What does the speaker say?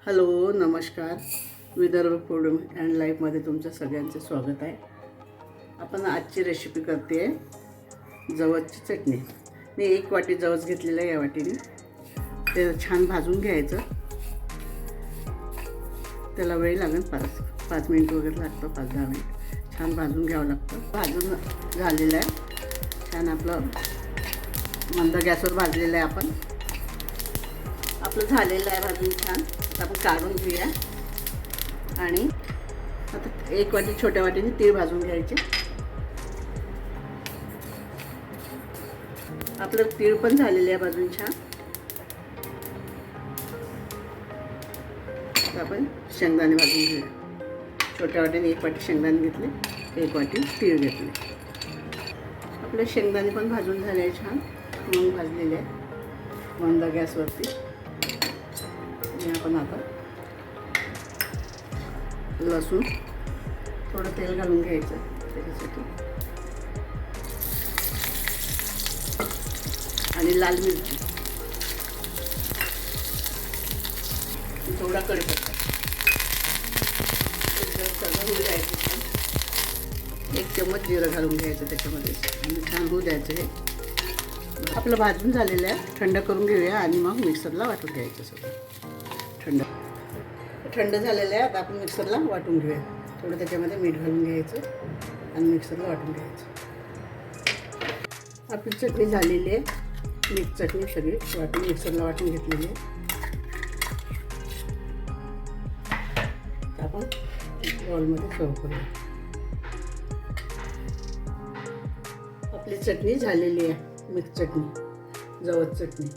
Hello नमस्कार. Vidarbha food and लाईफमध्ये तुमचं सगळ्यांचं स्वागत आहे. आपण आजची रेसिपी करते आहे जवसची चटणी. मी 1 वाटी जवस घेतलेलं आहे. या वाटीने ते छान भाजून घ्यायचं. त्याला वेळ लागेल 5 मिनिट वगैरे लागतं, 5-10 मिनिट छान भाजून घ्यावं लागतं. भाजून झालेलं आहे छान, आपलं मंद गॅसवर भाजलेलं आहे. आपलं झालेलं आहे भाजून छान. आता आपण काढून घेऊया. आणि आता 1 वाटी छोट्या वाटीने तीळ भाजून घ्यायचे. आपलं तीळ पण झालेलं आहे भाजून छान. आता आपण शेंगदाणे भाजून घेऊया. छोट्या वाटीने 1 वाटी शेंगदाणे घेतले, 1 वाटी तीळ घेतले. आपले शेंगदाणे पण भाजून झाले आहे छान, मग भाजलेले आहे मंद गॅसवरती. आपण आता लसूण, थोडं तेल घालून घ्यायचं त्याच्यासाठी, आणि लाल मिरची, थोडा कढीपत्ता, सगळं होऊ द्यायचं. 1 चम्मच जिरं घालून घ्यायचं त्याच्यामध्ये आणि छान होऊ द्यायचं. हे आपलं भाजून झालेलं आहे. थंड करून घेऊया आणि मग मिक्सरला वाटून घ्यायचं. सगळं थंड झालेलं आहे. आता आपण मिक्सरला वाटून घेऊया. थोडं त्याच्यामध्ये मीठ घालून घ्यायचं आणि मिक्सरला वाटून घ्यायचं. आपली चटणी झालेली आहे. मिक्स चटणी सगळी वाटून मिक्सरला वाटून घेतलेली आहे. आपण बॉलमध्ये सर्व करूया. आपली चटणी झालेली आहे, मिक्स चटणी, जवस चटणी.